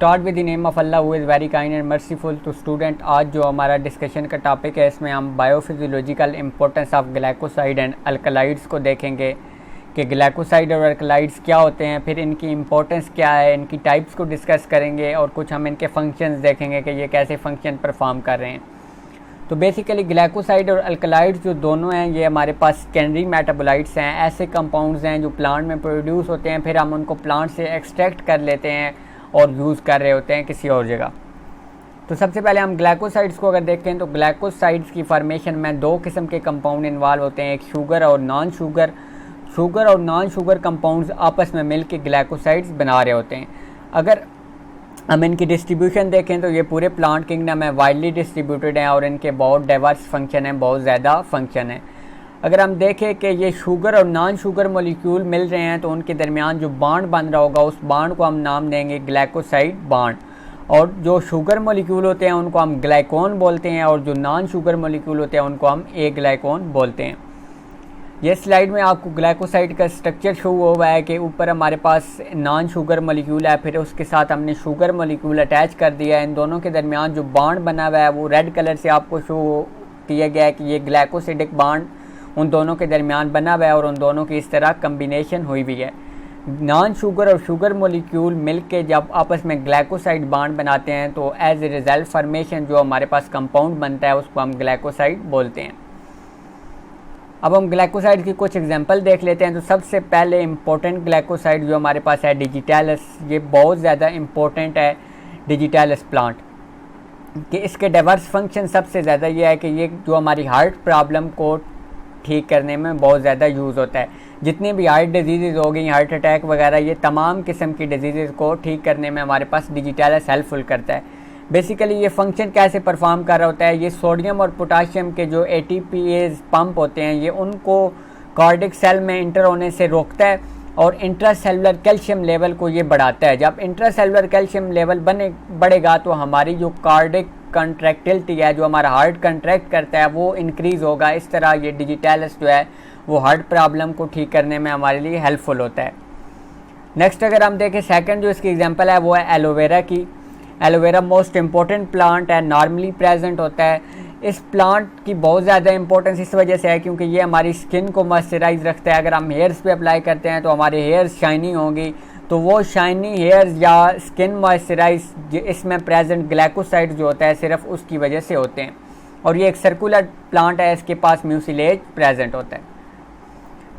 Start with the name of Allah who is very kind and merciful. तो student, आज जो हमारा discussion का टॉपिक है इसमें हम biophysiological importance of glycoside and alkaloids को देखेंगे कि ग्लाइकोसाइड और अल्कलाइड्स क्या होते हैं, फिर इनकी इंपॉर्टेंस क्या है, इनकी टाइप्स को डिस्कस करेंगे और कुछ हम इनके फंक्शंस देखेंगे कि ये कैसे फंक्शन परफॉर्म कर रहे हैं। तो बेसिकली ग्लाइकोसाइड और अल्कलाइड्स जो दोनों हैं ये हमारे पास सेकेंडरी मेटाबोलाइट्स हैं, ऐसे कंपाउंड्स हैं जो प्लांट में प्रोड्यूस होते हैं, फिर हम उनको प्लांट से एक्सट्रैक्ट कर लेते हैं और यूज़ कर रहे होते हैं किसी और जगह। तो सबसे पहले हम ग्लाइकोसाइड्स को अगर देखें तो ग्लाइकोसाइड्स की फॉर्मेशन में दो किस्म के कंपाउंड इन्वॉल्व होते हैं, एक शुगर और नॉन शुगर। शुगर और नॉन शुगर कंपाउंड्स आपस में मिल के ग्लाइकोसाइड्स बना रहे होते हैं। अगर हम इनकी डिस्ट्रीब्यूशन देखें तो ये पूरे प्लांट किंगडम में वाइडली डिस्ट्रीब्यूटेड हैं और इनके बहुत डाइवर्स फंक्शन हैं, बहुत ज़्यादा फंक्शन हैं। अगर हम देखें कि ये शुगर और नॉन शुगर मॉलिक्यूल मिल रहे हैं तो उनके दरमियान जो बॉन्ड बन रहा होगा उस बॉन्ड को हम नाम देंगे ग्लाइकोसाइड बॉन्ड। और जो शुगर मॉलिक्यूल होते हैं उनको हम ग्लाइकोन बोलते हैं और जो नॉन शुगर मॉलिक्यूल होते हैं उनको हम ए ग्लाइकोन बोलते हैं। ये स्लाइड में आपको ग्लाइकोसाइड का स्ट्रक्चर शो हुआ है कि ऊपर हमारे पास नॉन शुगर मॉलिक्यूल है, फिर उसके साथ हमने शुगर मॉलिक्यूल अटैच कर दिया है। इन दोनों के दरमियान जो बॉन्ड बना हुआ है वो रेड कलर से आपको शो किया गया है कि ये ग्लाइकोसिडिक बॉन्ड उन दोनों के दरमियान बना हुआ है और उन दोनों की इस तरह कम्बिनेशन हुई हुई है। नॉन शुगर और शुगर मॉलिक्यूल मिलके जब आपस में ग्लाइकोसाइड बॉन्ड बनाते हैं तो एज ए रिजल्ट फॉर्मेशन जो हमारे पास कंपाउंड बनता है उसको हम ग्लाइकोसाइड बोलते हैं। अब हम ग्लाइकोसाइड की कुछ एग्जांपल देख लेते हैं। तो सबसे पहले इंपॉर्टेंट ग्लाइकोसाइड जो हमारे पास है डिजिटैलिस, ये बहुत ज़्यादा इंपॉर्टेंट है डिजिटैलिस प्लांट कि इसके डाइवर्स फंक्शन सबसे ज़्यादा ये है कि ये जो हमारी हार्ट प्रॉब्लम को ठीक करने में बहुत ज़्यादा यूज़ होता है। जितनी भी हार्ट डिजीज़ हो गई, हार्ट अटैक वगैरह, ये तमाम किस्म की डिजीज़ को ठीक करने में हमारे पास डिजिटैलिस हेल्पफुल करता है। बेसिकली ये फंक्शन कैसे परफॉर्म कर रहा होता है, ये सोडियम और पोटाशियम के जो एटीपीएज पंप होते हैं ये उनको कार्डिक सेल में इंटर होने से रोकता है और इंट्रासेलुलर कैल्शियम लेवल को ये बढ़ाता है। जब इंट्रासेलुलर कैल्शियम लेवल बढ़ेगा तो हमारी जो कार्डिक कंट्रैक्टिलिटी है, जो हमारा हार्ट कंट्रैक्ट करता है, वो इंक्रीज़ होगा। इस तरह ये डिजिटैलिस जो है वो हार्ट प्रॉब्लम को ठीक करने में हमारे लिए हेल्पफुल होता है। नेक्स्ट अगर हम देखें सेकंड जो इसकी एग्जांपल है वो है एलोवेरा की। एलोवेरा मोस्ट इम्पॉर्टेंट प्लांट है, नॉर्मली प्रेजेंट होता है। इस प्लांट की बहुत ज़्यादा इंपॉर्टेंस इस वजह से है क्योंकि ये हमारी स्किन को मॉइस्चराइज रखता है। अगर हम हेयर्स पे अप्लाई करते हैं तो हमारे हेयर्स शाइनी होंगी, तो वो शाइनी हेयर्स या स्किन मॉइस्चराइज इसमें प्रेजेंट ग्लाइकोसाइड जो होता है सिर्फ उसकी वजह से होते हैं। और ये एक सर्कुलर प्लांट है, इसके पास म्यूसिलेज प्रेजेंट होता है।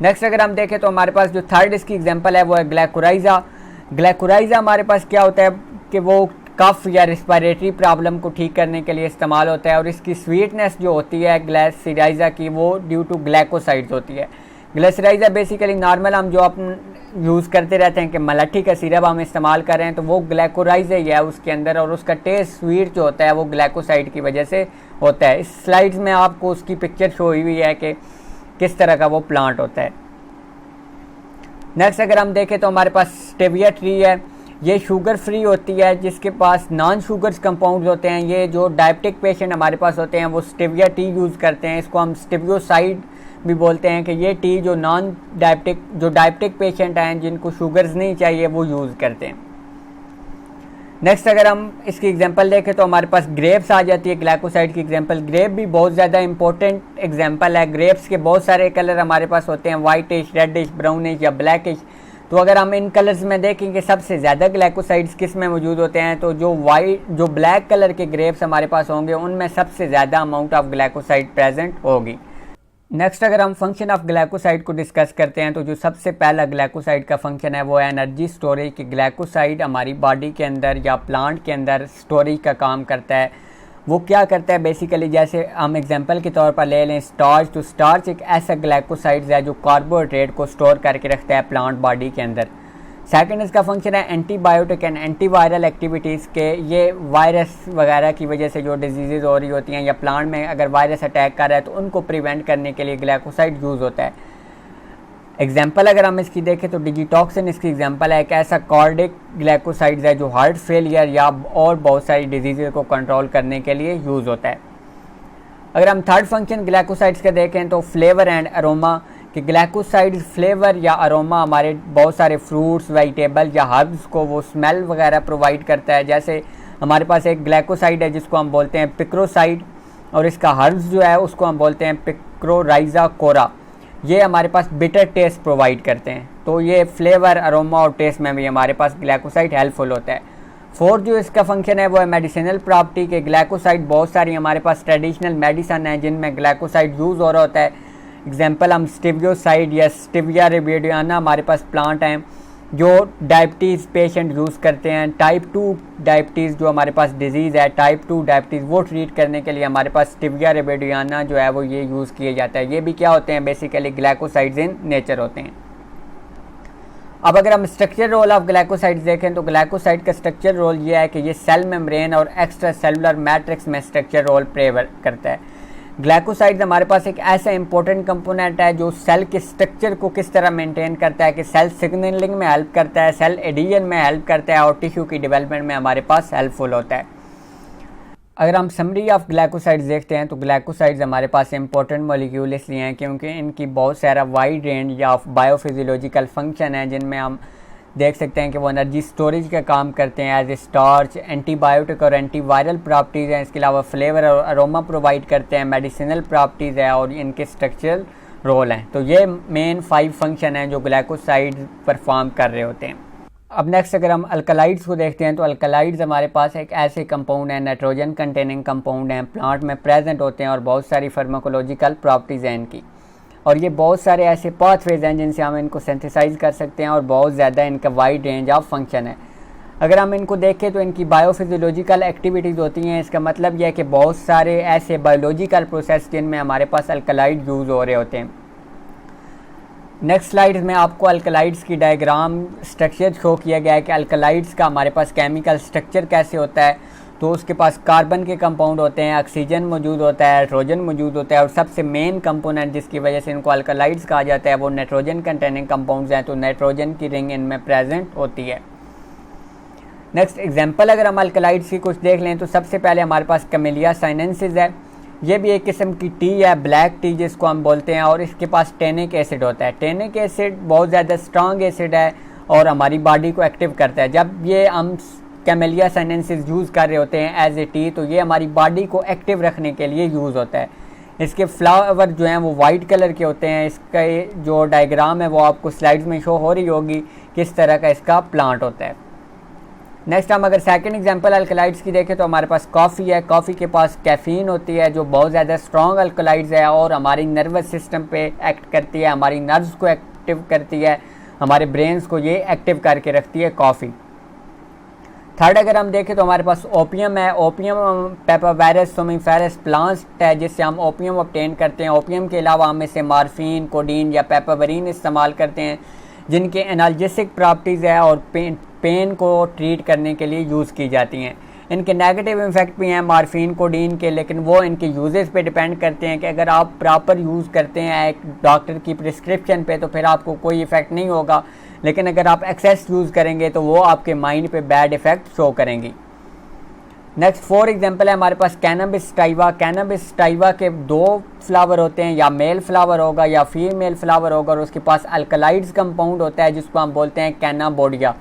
नेक्स्ट अगर हम देखें तो हमारे पास जो थर्ड इसकी एग्जांपल है वो है ग्लाइकोराइजा। ग्लाइकोराइजा हमारे पास क्या होता है कि वो कफ या रिस्पायरेटरी प्रॉब्लम को ठीक करने के लिए इस्तेमाल होता है और इसकी स्वीटनेस जो होती है ग्लाइकोराइजा की वो ड्यू टू ग्लाइकोसाइड्स होती है। ग्लाइकोराइजा बेसिकली नॉर्मल हम जो अपन यूज़ करते रहते हैं कि मलाठी का सिरप हम इस्तेमाल कर रहे हैं तो वो ग्लाइकोराइजा ही है उसके अंदर और उसका टेस्ट स्वीट जो होता है वो ग्लाइकोसाइड की वजह से होता है। इस स्लाइड्स में आपको उसकी पिक्चर शो हुई है कि किस तरह का वो प्लांट होता है। नेक्स्ट अगर हम देखें तो हमारे पास स्टेविया ट्री है। ये शुगर फ्री होती है, जिसके पास नॉन शुगर्स कंपाउंड्स होते हैं। ये जो डायबिटिक पेशेंट हमारे पास होते हैं वो स्टेविया टी यूज़ करते हैं, इसको हम स्टेवियोसाइड भी बोलते हैं कि ये टी जो डायबिटिक पेशेंट हैं जिनको शुगर्स नहीं चाहिए वो यूज़ करते हैं। नेक्स्ट अगर हम इसकी एग्जांपल देखें तो हमारे पास ग्रेप्स आ जाती है ग्लाइकोसाइड की एग्जांपल। ग्रेप भी बहुत ज़्यादा इंपॉर्टेंट एग्जांपल है। ग्रेप्स के बहुत सारे कलर हमारे पास होते हैं, वाइटिश, रेडिश, ब्राउनिश या ब्लैकिश। तो अगर हम इन कलर्स में देखेंगे सबसे ज़्यादा ग्लाइकोसाइड्स किस में मौजूद होते हैं तो जो ब्लैक कलर के ग्रेप्स हमारे पास होंगे उनमें सबसे ज़्यादा अमाउंट ऑफ ग्लाइकोसाइड प्रेजेंट होगी। नेक्स्ट अगर हम फंक्शन ऑफ ग्लाइकोसाइड को डिस्कस करते हैं तो जो सबसे पहला ग्लाइकोसाइड का फंक्शन है वो है एनर्जी स्टोरेज की। ग्लाइकोसाइड हमारी बॉडी के अंदर या प्लांट के अंदर स्टोरेज का काम करता है। वो क्या करता है बेसिकली, जैसे हम एग्जांपल के तौर पर ले लें स्टार्च, तो स्टार्च एक ऐसा ग्लाइकोसाइड है जो कार्बोहाइड्रेट को स्टोर करके रखता है प्लांट बॉडी के अंदर। सेकंड इसका फंक्शन है एंटीबायोटिक एंड एंटीवायरल एक्टिविटीज़ के। ये वायरस वगैरह की वजह से जो डिजीज़ हो रही होती हैं या प्लांट में अगर वायरस अटैक कर रहा है तो उनको प्रिवेंट करने के लिए ग्लाइकोसाइड यूज़ होता है। एग्जांपल अगर हम इसकी देखें तो डिजिटॉक्सिन इसकी एग्जांपल है, एक ऐसा कार्डिक ग्लाइकोसाइड है जो हार्ट फेलियर या और बहुत सारी डिजीज़ को कंट्रोल करने के लिए यूज़ होता है। अगर हम थर्ड फंक्शन ग्लाइकोसाइड्स का देखें तो फ्लेवर एंड अरोमा कि ग्लाइकोसाइड फ्लेवर या अरोमा हमारे बहुत सारे फ्रूट्स, वेजिटेबल या हर्ब्स को वो स्मेल वगैरह प्रोवाइड करता है। जैसे हमारे पास एक ग्लाइकोसाइड है जिसको हम बोलते हैं पिक्रोसाइड, और इसका हर्ब्स जो है उसको हम बोलते हैं पिक्रोराइजा कोरा। ये हमारे पास बिटर टेस्ट प्रोवाइड करते हैं, तो ये फ्लेवर, अरोमा और टेस्ट में भी हमारे पास ग्लाइकोसाइड हेल्पफुल होता है। फोर्थ जो इसका फंक्शन है वो है मेडिसिनल प्रॉपर्टी के। ग्लाइकोसाइड बहुत सारी हमारे पास ट्रेडिशनल मेडिसन है जिनमें ग्लाइकोसाइड यूज़ हो रहा होता है। एग्जांपल हम स्टिवियोसाइड या स्टिविया रेबिडियाना हमारे पास प्लांट हैं जो डायबिटीज़ पेशेंट यूज़ करते हैं। टाइप 2 डायबिटीज़ जो हमारे पास डिजीज़ है, टाइप 2 डायबिटीज़, वो ट्रीट करने के लिए हमारे पास स्टिविया रेबिडियाना जो है वो ये यूज़ किया जाता है। ये भी क्या होते हैं, बेसिकली ग्लाइकोसाइड्स इन नेचर होते हैं। अब अगर हम स्ट्रक्चर रोल ऑफ ग्लाइकोसाइड्स देखें तो ग्लाइकोसाइड का स्ट्रक्चर रोल ये है कि ये सेल मेम्ब्रेन और एक्स्ट्रा सेलुलर मैट्रिक्स में स्ट्रक्चर रोल प्ले करता है। ग्लाइकोसाइड्स हमारे पास एक ऐसा इंपॉर्टेंट कंपोनेंट है जो सेल के स्ट्रक्चर को किस तरह मेंटेन करता है, कि सेल सिग्नलिंग में हेल्प करता है, सेल एडिशन में हेल्प करता है और टिश्यू की डेवलपमेंट में हमारे पास हेल्पफुल होता है। अगर हम समरी ऑफ ग्लाइकोसाइड्स देखते हैं तो ग्लाइकोसाइड्स हमारे पास इंपॉर्टेंट मॉलिक्यूल इसलिए हैं क्योंकि इनकी बहुत सारा वाइड रेंज या बायोफिजियोलॉजिकल फंक्शन है, जिनमें हम देख सकते हैं कि वो एनर्जी स्टोरेज का काम करते हैं, एज ए स्टार्च, एंटीबायोटिक और एंटीवायरल प्रॉपर्टीज़ हैं। इसके अलावा फ्लेवर और अरोमा प्रोवाइड करते हैं, मेडिसिनल प्रॉपर्टीज़ है और इनके स्ट्रक्चरल रोल हैं। तो ये मेन 5 फंक्शन हैं जो ग्लाइकोसाइड परफॉर्म कर रहे होते हैं। अब नेक्स्ट अगर हम अल्कलाइड्स को देखते हैं तो अल्कलाइड्स हमारे पास एक ऐसे कंपाउंड हैं, नाइट्रोजन कंटेनिंग कंपाउंड हैं, प्लांट में प्रेजेंट होते हैं और बहुत सारी फार्माकोलॉजिकल प्रॉपर्टीज़ हैं इनकी, और ये बहुत सारे ऐसे पाथवेज हैं जिनसे हम इनको सिंथेसाइज कर सकते हैं और बहुत ज़्यादा इनका वाइड रेंज ऑफ फंक्शन है। अगर हम इनको देखें तो इनकी बायोफिजियोलॉजिकल एक्टिविटीज़ होती हैं। इसका मतलब यह है कि बहुत सारे ऐसे बायोलॉजिकल प्रोसेस जिनमें हमारे पास अल्कलाइड यूज़ हो रहे होते हैं। नेक्स्ट स्लाइड में आपको अल्कलाइड्स की डायग्राम स्ट्रक्चर शो किया गया है कि अल्कलाइड्स का हमारे पास केमिकल स्ट्रक्चर कैसे होता है। तो उसके पास कार्बन के कंपाउंड होते हैं, ऑक्सीजन मौजूद होता है, नाइट्रोजन मौजूद होता है, और सबसे मेन कंपोनेंट जिसकी वजह से इनको अल्कलाइड्स कहा जाता है वो नाइट्रोजन कंटेनिंग कंपाउंड्स हैं। तो नाइट्रोजन की रिंग इनमें प्रेजेंट होती है। नेक्स्ट एग्जांपल अगर हम अल्कलाइड्स की कुछ देख लें तो सबसे पहले हमारे पास कैमेलिया साइनेंसिस है। ये भी एक किस्म की टी है, ब्लैक टी जिसको हम बोलते हैं, और इसके पास टेनिक एसिड होता है। टेनिक एसिड बहुत ज़्यादा स्ट्रॉन्ग एसिड है और हमारी बॉडी को एक्टिव करता है। जब ये हम कैमेलिया साइनेंसिस यूज़ कर रहे होते हैं एज ए टी, तो ये हमारी बॉडी को एक्टिव रखने के लिए यूज़ होता है। इसके फ्लावर जो हैं वो वाइट कलर के होते हैं। इसका जो डायग्राम है वो आपको स्लाइड्स में शो हो रही होगी किस तरह का इसका प्लांट होता है। नेक्स्ट हम अगर सेकंड एग्जांपल अल्कलाइड्स की देखें तो हमारे पास कॉफ़ी है। कॉफ़ी के पास कैफीन होती है जो बहुत ज़्यादा स्ट्रॉन्ग अल्कलाइड्स है और हमारी नर्वस सिस्टम पे एक्ट करती है, हमारी नर्व्स को एक्टिव करती है, हमारे ब्रेन्स को ये एक्टिव करके रखती है कॉफ़ी। थर्ड अगर हम देखें तो हमारे पास ओपियम है। ओपियम पेपावेरस सोमिफेरस प्लांट है जिससे हम ओपियम ऑब्टेन करते हैं। ओपियम के अलावा हम इसे मार्फिन, कोडीन या पेपावरीन इस्तेमाल करते हैं जिनके एनाल्जेसिक प्रॉपर्टीज़ है और पेन को ट्रीट करने के लिए यूज़ की जाती हैं। इनके नेगेटिव इफेक्ट भी हैं मार्फिन, कोडीन के, लेकिन वो इनके यूजेस पे डिपेंड करते हैं कि अगर आप प्रॉपर यूज़ करते हैं एक डॉक्टर की प्रिस्क्रिप्शन पे तो फिर आपको कोई इफ़ेक्ट नहीं होगा, लेकिन अगर आप एक्सेस यूज़ करेंगे तो वो आपके माइंड पे बैड इफ़ेक्ट शो करेंगी। नेक्स्ट फॉर एग्जांपल है हमारे पास कैनबिस सटाइवा। कैनबिस सटाइवा के 2 फ्लावर होते हैं, या मेल फ्लावर होगा या फीमेल फ्लावर होगा, और उसके पास अल्कलाइड्स कंपाउंड होता है जिसको हम बोलते हैं कैनाबोडिया,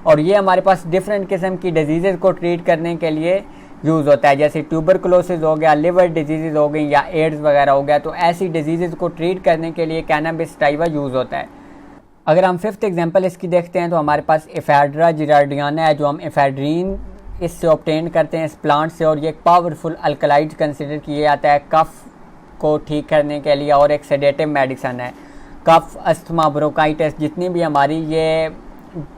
और ये हमारे पास डिफरेंट किस्म की डिजीज़ को ट्रीट करने के लिए यूज़ होता है, जैसे ट्यूबरकुलोसिस हो गया, लिवर डिजीज़ हो गई या एड्स वगैरह हो गया। तो ऐसी डिजीज़ को ट्रीट करने के लिए कैनबिस सटाइवा यूज़ होता है। अगर हम फिफ्थ एग्जांपल इसकी देखते हैं तो हमारे पास एफेड्रा जिरार्डियाना है जो हम एफेड्रीन इससे ऑब्टेन करते हैं इस प्लांट से, और ये एक पावरफुल अल्कलाइड कंसिडर किया जाता है कफ को ठीक करने के लिए और एक सेडेटिव मेडिसन है। कफ, अस्थमा, ब्रोंकाइटिस, जितनी भी हमारी ये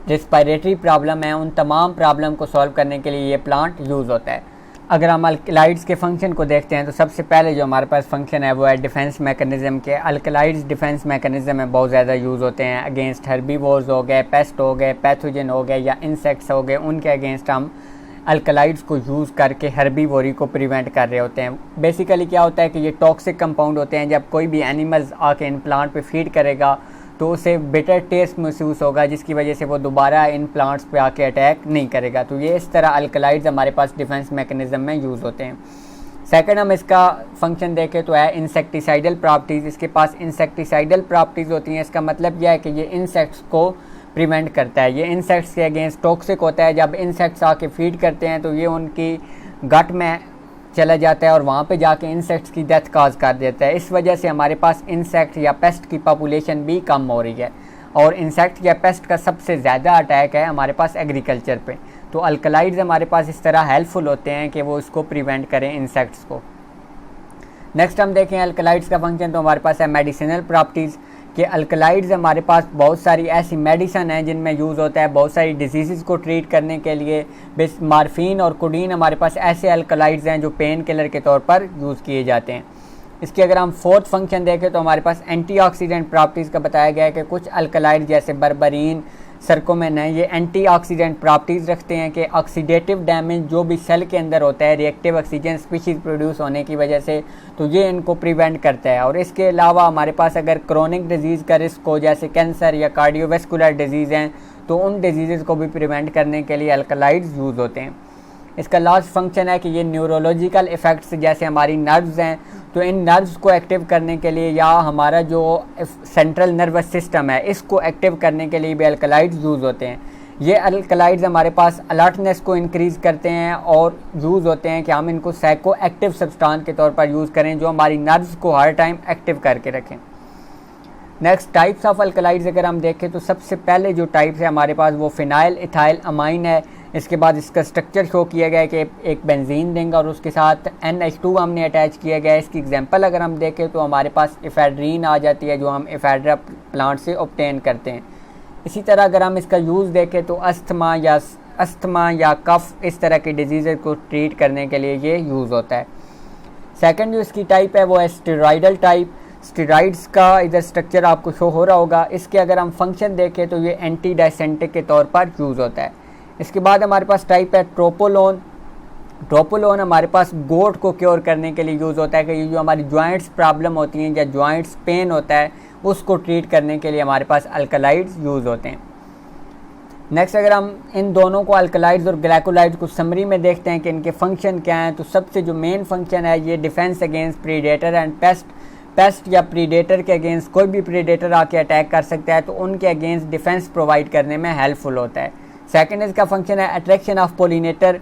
रेस्पिरेटरी प्रॉब्लम है उन तमाम प्रॉब्लम को सॉल्व करने के लिए ये प्लांट यूज़ होता है। अगर हम अल्कलाइड्स के फंक्शन को देखते हैं तो सबसे पहले जो हमारे पास फंक्शन है वो है डिफेंस मैकेनिज्म के। अल्कलाइड्स डिफेंस मैकेनिज्म में बहुत ज़्यादा यूज़ होते हैं। अगेंस्ट हर्बीवोर्स हो गए, पेस्ट हो गए, पैथोजन हो गए या इंसेक्ट्स हो गए, उनके अगेंस्ट हम अल्कलाइड्स को यूज़ करके हर्बीवोरी को प्रिवेंट कर रहे होते हैं। बेसिकली क्या होता है कि ये टॉक्सिक कंपाउंड होते हैं। जब कोई भी एनिमल्स आके इन प्लांट पे फीड करेगा तो उसे बिटर टेस्ट महसूस होगा जिसकी वजह से वो दोबारा इन प्लांट्स पे आके अटैक नहीं करेगा। तो ये इस तरह अल्कलाइड्स हमारे पास डिफेंस मैकेनिज्म में यूज़ होते हैं। सेकंड हम इसका फंक्शन देखें तो है इंसेक्टिसाइडल प्रॉपर्टीज़। इसके पास इंसेक्टिसाइडल प्रॉपर्टीज़ होती हैं। इसका मतलब यह है कि ये इंसेक्ट्स को प्रिवेंट करता है, ये इंसेक्ट्स के अगेंस्ट टॉक्सिक होता है। जब इंसेक्ट्स आके फीड करते हैं तो ये उनकी गट में चला जाता है और वहाँ पे जाके इंसेक्ट्स की डेथ काज कर देता है। इस वजह से हमारे पास इंसेक्ट या पेस्ट की पॉपुलेशन भी कम हो रही है और इंसेक्ट या पेस्ट का सबसे ज़्यादा अटैक है हमारे पास एग्रीकल्चर पे। तो अल्कलाइड्स हमारे पास इस तरह हेल्पफुल होते हैं कि वो इसको प्रिवेंट करें इंसेक्ट्स को। नेक्स्ट हम देखें अल्कलाइड्स का फंक्शन, तो हमारे पास है मेडिसिनल प्रॉपर्टीज़ कि अल्कलाइड्स हमारे पास बहुत सारी ऐसी मेडिसन हैं जिनमें यूज़ होता है बहुत सारी डिजीज़ को ट्रीट करने के लिए। बेस मार्फिन और कोडीन हमारे पास ऐसे अल्कलाइड्स हैं जो पेन किलर के तौर पर यूज़ किए जाते हैं। इसके अगर हम फोर्थ फंक्शन देखें तो हमारे पास एंटीऑक्सीडेंट प्रॉपर्टीज़ का बताया गया है कि कुछ अल्कलाइड जैसे बर्बरीन, सरकोमेन है, ये एंटीऑक्सीडेंट प्रॉपर्टीज़ रखते हैं कि ऑक्सीडेटिव डैमेज जो भी सेल के अंदर होता है रिएक्टिव ऑक्सीजन स्पीशीज़ प्रोड्यूस होने की वजह से, तो ये इनको प्रिवेंट करता है। और इसके अलावा हमारे पास अगर क्रोनिक डिजीज़ का रिस्क हो जैसे कैंसर या कार्डियोवैस्कुलर डिजीज़ हैं तो उन डिजीज़ को भी प्रिवेंट करने के लिए अल्कलाइड्स यूज़ होते हैं। इसका लास्ट फंक्शन है कि ये न्यूरोलॉजिकल इफ़ेक्ट्स जैसे हमारी नर्व्स हैं तो इन नर्व्स को एक्टिव करने के लिए या हमारा जो सेंट्रल नर्वस सिस्टम है इसको एक्टिव करने के लिए भी अल्कलाइड्स यूज़ होते हैं। ये अल्कलाइड्स हमारे पास अलर्टनेस को इंक्रीज़ करते हैं और यूज़ होते हैं कि हम इनको साइको एक्टिव सब्सटेंस के तौर पर यूज़ करें जो हमारी नर्व्स को हर टाइम एक्टिव करके रखें। नेक्स्ट टाइप्स ऑफ अल्कलाइड्स अगर हम देखें तो सबसे पहले जो टाइप्स है हमारे पास वो फिनाइल इथाइल अमाइन है। इसके बाद इसका स्ट्रक्चर शो किया गया है कि एक बेंजीन देंगे और उसके साथ NH2 हमने अटैच किया गया है। इसकी एग्जांपल अगर हम देखें तो हमारे पास इफेड्रीन आ जाती है जो हम इफेड्रा प्लांट से ऑब्टेन करते हैं। इसी तरह अगर हम इसका यूज़ देखें तो अस्थमा या कफ इस तरह की डिजीज़ को ट्रीट करने के लिए ये यूज़ होता है। सेकेंड जो इसकी टाइप है वो है स्टेरॉइडल टाइप। स्टेरॉइड्स का इधर स्ट्रक्चर आपको शो हो रहा होगा। इसके अगर हम फंक्शन देखें तो ये एंटी डायसेंटिक के तौर पर यूज़ होता है। इसके बाद हमारे पास टाइप है ट्रोपोलोन। ट्रोपोलोन हमारे पास गोट को क्योर करने के लिए यूज़ होता है कि जो हमारी जॉइंट्स प्रॉब्लम होती हैं या जॉइंट्स पेन होता है उसको ट्रीट करने के लिए हमारे पास अल्कलाइड्स यूज़ होते हैं। नेक्स्ट अगर हम इन दोनों को अल्कलाइड्स और ग्लाइकोलाइड्स को समरी में देखते हैं कि इनके फंक्शन क्या हैं, तो सबसे जो मेन फंक्शन है ये defence against predator and paste या प्रीडेटर के अगेंस्ट कोई भी प्रीडेटर आके अटैक कर सकता है तो उनके अगेंस्ट डिफेंस प्रोवाइड करने में हेल्पफुल होता है। सेकंड इसका फंक्शन है अट्रैक्शन ऑफ पोलिनेटर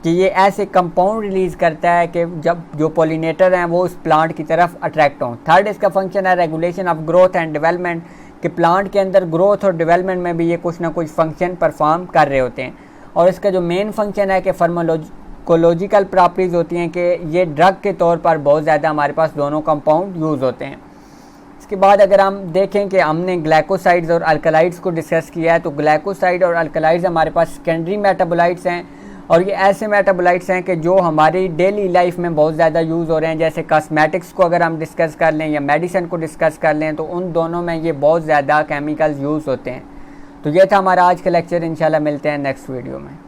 कि ये ऐसे कंपाउंड रिलीज़ करता है कि जब जो पोलिनेटर हैं वो उस प्लांट की तरफ अट्रैक्ट हों। थर्ड इसका फंक्शन है regulation of growth and development कि प्लांट के अंदर ग्रोथ और डेवलपमेंट में भी ये कुछ ना कुछ फंक्शन परफॉर्म कर रहे होते हैं। और इसका जो मेन फंक्शन है कि फार्माकोलॉजिकल प्रॉपर्टीज़ होती हैं कि ये ड्रग के तौर पर बहुत ज़्यादा हमारे पास दोनों कंपाउंड यूज़ होते हैं। इसके बाद अगर हम देखें कि हमने ग्लाइकोसाइड्स और अल्कलाइड्स को डिस्कस किया है तो ग्लाइकोसाइड और अल्कलाइड्स हमारे पास सेकेंडरी मेटाबोलाइट्स हैं और ये ऐसे मेटाबोलाइट्स हैं कि जो हमारी डेली लाइफ में बहुत ज़्यादा यूज़ हो रहे हैं। जैसे कॉस्मेटिक्स को अगर हम डिस्कस कर लें या मेडिसिन को डिस्कस कर लें तो उन दोनों में ये बहुत ज़्यादा केमिकल्स यूज़ होते हैं। तो ये था हमारा आज का लेक्चर। इंशाल्लाह मिलते हैं नेक्स्ट वीडियो में।